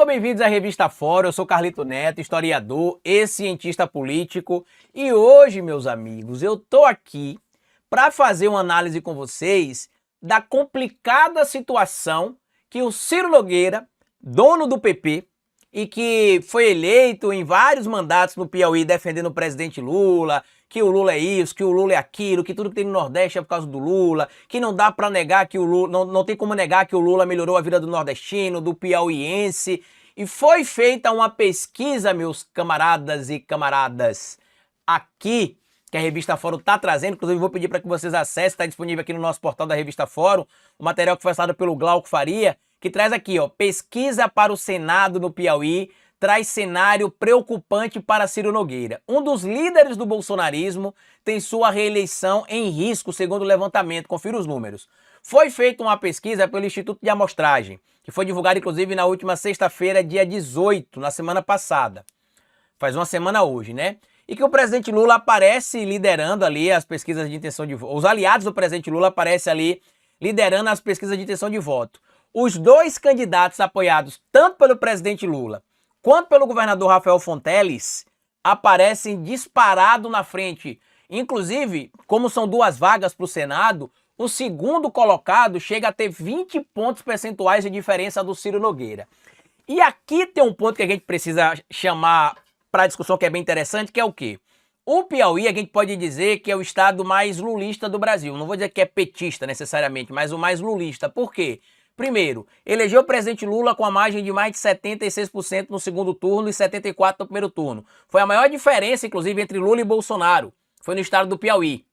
Sejam bem-vindos à Revista Fora, eu sou Carlito Neto, historiador e cientista político. E hoje, meus amigos, eu tô aqui para fazer uma análise com vocês da complicada situação que o Ciro Nogueira, dono do PP, e que foi eleito em vários mandatos no Piauí defendendo o presidente Lula, que o Lula é isso, que o Lula é aquilo, que tudo que tem no Nordeste é por causa do Lula, que não dá para negar que o Lula, não tem como negar que o Lula melhorou a vida do nordestino, do piauiense. E foi feita uma pesquisa, meus camaradas e camaradas, aqui, que a Revista Fórum está trazendo, inclusive vou pedir para que vocês acessem, está disponível aqui no nosso portal da Revista Fórum, o material que foi assinado pelo Glauco Faria, que traz aqui, ó, pesquisa para o Senado no Piauí, traz cenário preocupante para Ciro Nogueira. Um dos líderes do bolsonarismo tem sua reeleição em risco, segundo o levantamento. Confira os números. Foi feita uma pesquisa pelo Instituto de Amostragem, que foi divulgada inclusive na última sexta-feira, dia 18, na semana passada. Faz uma semana hoje, né? E que o presidente Lula aparece liderando ali as pesquisas de intenção de voto. Os aliados do presidente Lula aparecem ali liderando as pesquisas de intenção de voto. Os dois candidatos apoiados tanto pelo presidente Lula quanto pelo governador Rafael Fonteles aparecem disparado na frente. Inclusive, como são duas vagas para o Senado, o segundo colocado chega a ter 20 pontos percentuais de diferença do Ciro Nogueira. E aqui tem um ponto que a gente precisa chamar para a discussão que é bem interessante, que é o quê? O Piauí, a gente pode dizer que é o estado mais lulista do Brasil. Não vou dizer que é petista necessariamente, mas o mais lulista. Por quê? Primeiro, elegeu o presidente Lula com a margem de mais de 76% no segundo turno e 74% no primeiro turno. Foi a maior diferença, inclusive, entre Lula e Bolsonaro. Foi no estado do Piauí.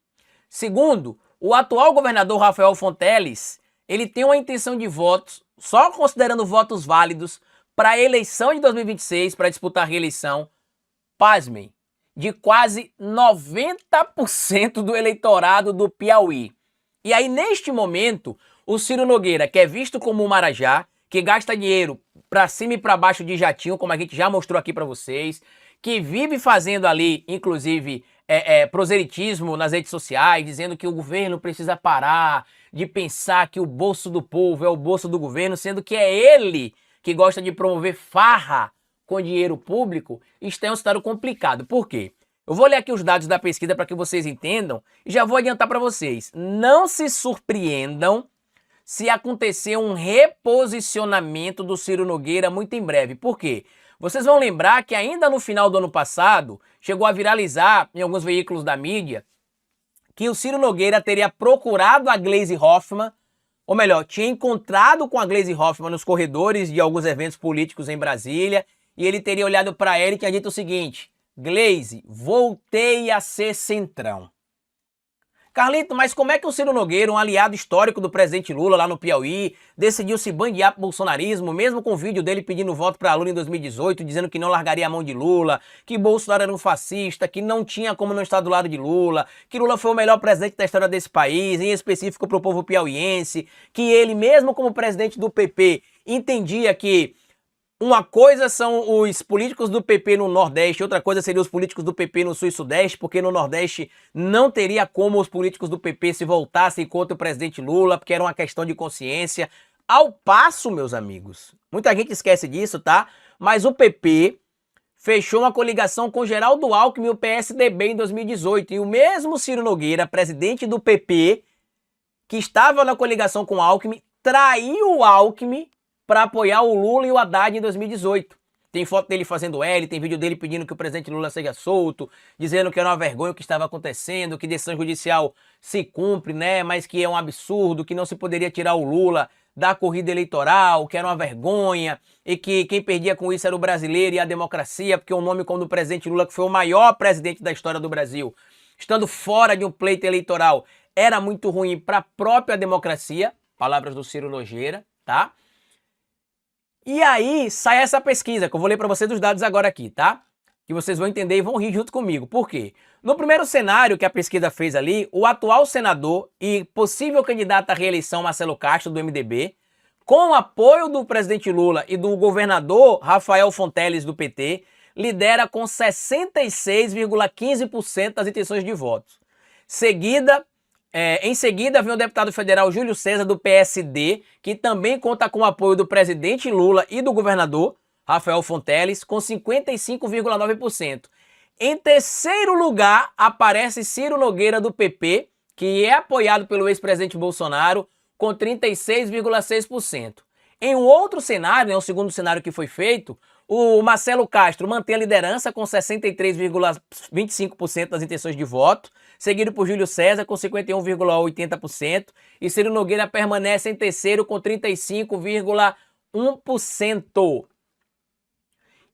Segundo, o atual governador Rafael Fonteles, ele tem uma intenção de votos, só considerando votos válidos, para a eleição de 2026, para disputar a reeleição, pasmem, de quase 90% do eleitorado do Piauí. E aí, neste momento, o Ciro Nogueira, que é visto como um marajá, que gasta dinheiro para cima e para baixo de jatinho, como a gente já mostrou aqui para vocês, que vive fazendo ali, inclusive, proselitismo nas redes sociais, dizendo que o governo precisa parar de pensar que o bolso do povo é o bolso do governo, sendo que é ele que gosta de promover farra com dinheiro público, está em um cenário complicado. Por quê? Eu vou ler aqui os dados da pesquisa para que vocês entendam e já vou adiantar para vocês. Não se surpreendam se acontecer um reposicionamento do Ciro Nogueira muito em breve. Por quê? Vocês vão lembrar que ainda no final do ano passado, chegou a viralizar em alguns veículos da mídia, que o Ciro Nogueira teria procurado a Gleisi Hoffmann, ou melhor, tinha encontrado com a Gleisi Hoffmann nos corredores de alguns eventos políticos em Brasília, e ele teria olhado para ela e tinha dito o seguinte: Gleisi, voltei a ser centrão. Carlito, mas como é que o Ciro Nogueira, um aliado histórico do presidente Lula lá no Piauí, decidiu se bandear pro bolsonarismo, mesmo com o vídeo dele pedindo voto para Lula em 2018, dizendo que não largaria a mão de Lula, que Bolsonaro era um fascista, que não tinha como não estar do lado de Lula, que Lula foi o melhor presidente da história desse país, em específico pro povo piauiense, que ele, mesmo como presidente do PP, entendia que uma coisa são os políticos do PP no Nordeste, outra coisa seria os políticos do PP no Sul e Sudeste, porque no Nordeste não teria como os políticos do PP se voltassem contra o presidente Lula, porque era uma questão de consciência. Ao passo, meus amigos, muita gente esquece disso, tá? Mas o PP fechou uma coligação com Geraldo Alckmin e o PSDB em 2018. E o mesmo Ciro Nogueira, presidente do PP, que estava na coligação com Alckmin, traiu o Alckmin para apoiar o Lula e o Haddad em 2018. Tem foto dele fazendo L, tem vídeo dele pedindo que o presidente Lula seja solto, dizendo que era uma vergonha o que estava acontecendo, que decisão judicial se cumpre, né, mas que é um absurdo, que não se poderia tirar o Lula da corrida eleitoral, que era uma vergonha, e que quem perdia com isso era o brasileiro e a democracia, porque um nome como o presidente Lula, que foi o maior presidente da história do Brasil, estando fora de um pleito eleitoral, era muito ruim para a própria democracia, palavras do Ciro Nogueira, tá? E aí sai essa pesquisa, que eu vou ler para vocês os dados agora aqui, tá? Que vocês vão entender e vão rir junto comigo. Por quê? No primeiro cenário que a pesquisa fez ali, o atual senador e possível candidato à reeleição Marcelo Castro, do MDB, com o apoio do presidente Lula e do governador Rafael Fonteles, do PT, lidera com 66,15% das intenções de votos. Em seguida, vem o deputado federal Júlio César, do PSD, que também conta com o apoio do presidente Lula e do governador, Rafael Fonteles, com 55,9%. Em terceiro lugar, aparece Ciro Nogueira, do PP, que é apoiado pelo ex-presidente Bolsonaro, com 36,6%. Em um outro cenário, né, o segundo cenário que foi feito, o Marcelo Castro mantém a liderança com 63,25% das intenções de voto, seguido por Júlio César com 51,80%, e Ciro Nogueira permanece em terceiro com 35,1%.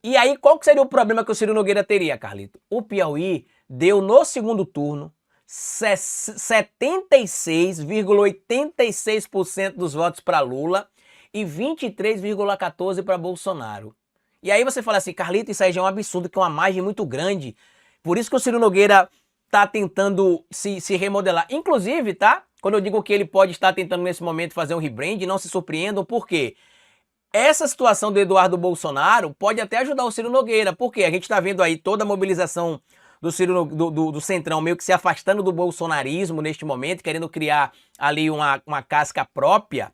E aí, qual que seria o problema que o Ciro Nogueira teria, Carlito? O Piauí deu no segundo turno 76,86% dos votos para Lula e 23,14% para Bolsonaro. E aí você fala assim, Carlito, isso aí já é um absurdo, que é uma margem muito grande. Por isso que o Ciro Nogueira está tentando se remodelar. Inclusive, tá? Quando eu digo que ele pode estar tentando nesse momento fazer um rebrand, não se surpreendam, por quê? Essa situação do Eduardo Bolsonaro pode até ajudar o Ciro Nogueira, porque a gente está vendo aí toda a mobilização do Ciro, do Centrão meio que se afastando do bolsonarismo neste momento, querendo criar ali uma casca própria.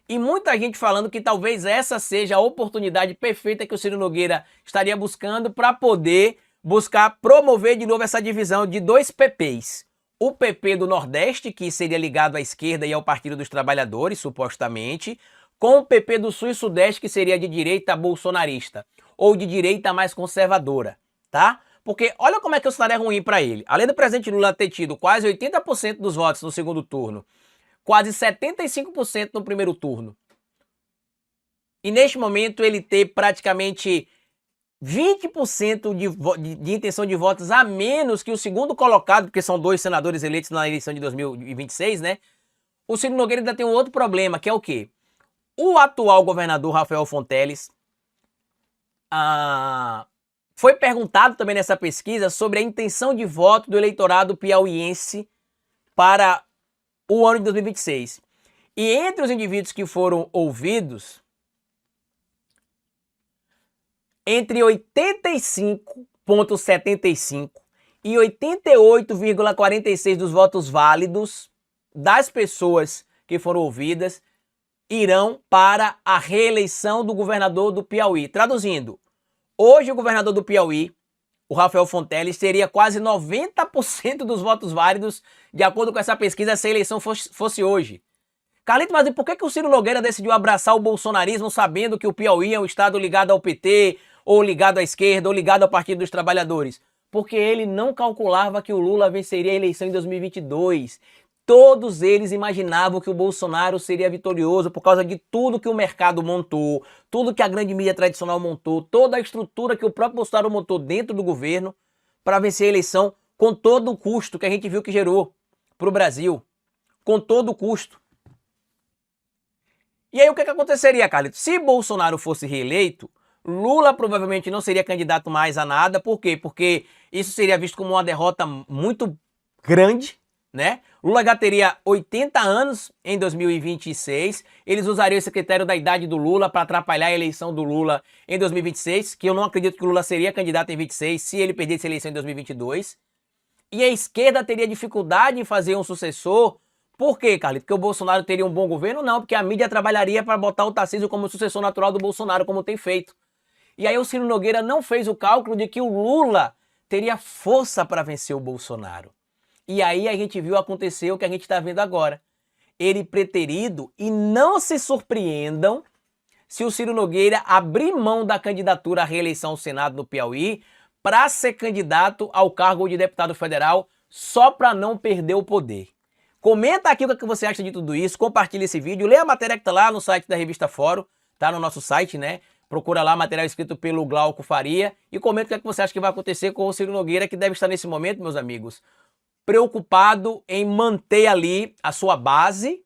E muita gente falando que talvez essa seja a oportunidade perfeita que o Ciro Nogueira estaria buscando para poder buscar promover de novo essa divisão de dois PPs. O PP do Nordeste, que seria ligado à esquerda e ao Partido dos Trabalhadores, supostamente, com o PP do Sul e Sudeste, que seria de direita bolsonarista, ou de direita mais conservadora, tá? Porque olha como é que o cenário é ruim para ele. Além do presidente Lula ter tido quase 80% dos votos no segundo turno, quase 75% no primeiro turno, e neste momento ele ter praticamente 20% de intenção de votos a menos que o segundo colocado, porque são dois senadores eleitos na eleição de 2026, né? O Ciro Nogueira ainda tem um outro problema, que é o quê? O atual governador Rafael Fonteles foi perguntado também nessa pesquisa sobre a intenção de voto do eleitorado piauiense para o ano de 2026. E entre os indivíduos que foram ouvidos, entre 85,75% e 88,46% dos votos válidos das pessoas que foram ouvidas irão para a reeleição do governador do Piauí. Traduzindo, hoje o governador do Piauí, o Rafael Fonteles, teria quase 90% dos votos válidos, de acordo com essa pesquisa, se a eleição fosse hoje. Carlito, mas por que o Ciro Nogueira decidiu abraçar o bolsonarismo sabendo que o Piauí é um estado ligado ao PT, ou ligado à esquerda, ou ligado ao Partido dos Trabalhadores? Porque ele não calculava que o Lula venceria a eleição em 2022. Todos eles imaginavam que o Bolsonaro seria vitorioso por causa de tudo que o mercado montou, tudo que a grande mídia tradicional montou, toda a estrutura que o próprio Bolsonaro montou dentro do governo para vencer a eleição, com todo o custo que a gente viu que gerou para o Brasil. Com todo o custo. E aí o que aconteceria, Carlito? Se Bolsonaro fosse reeleito, Lula provavelmente não seria candidato mais a nada. Por quê? Porque isso seria visto como uma derrota muito grande, né? Lula já teria 80 anos em 2026, eles usariam esse critério da idade do Lula para atrapalhar a eleição do Lula em 2026, que eu não acredito que o Lula seria candidato em 26 se ele perdesse a eleição em 2022. E a esquerda teria dificuldade em fazer um sucessor. Por quê, Carlito? Porque o Bolsonaro teria um bom governo? Não, porque a mídia trabalharia para botar o Tarcísio como sucessor natural do Bolsonaro, como tem feito. E aí o Ciro Nogueira não fez o cálculo de que o Lula teria força para vencer o Bolsonaro. E aí a gente viu acontecer o que a gente está vendo agora. Ele preterido, e não se surpreendam se o Ciro Nogueira abrir mão da candidatura à reeleição ao Senado no Piauí para ser candidato ao cargo de deputado federal só para não perder o poder. Comenta aqui o que você acha de tudo isso, compartilha esse vídeo, lê a matéria que está lá no site da Revista Fórum, tá no nosso site, né? Procura lá material escrito pelo Glauco Faria e comenta o que você acha que vai acontecer com o Ciro Nogueira, que deve estar nesse momento, meus amigos, preocupado em manter ali a sua base,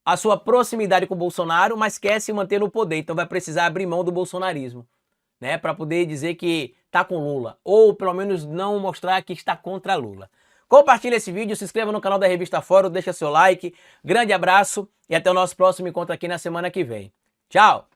a sua proximidade com o Bolsonaro, mas quer se manter no poder, então vai precisar abrir mão do bolsonarismo, né? Para poder dizer que está com Lula, ou pelo menos não mostrar que está contra Lula. Compartilhe esse vídeo, se inscreva no canal da Revista Fórum, deixa seu like, grande abraço e até o nosso próximo encontro aqui na semana que vem. Tchau!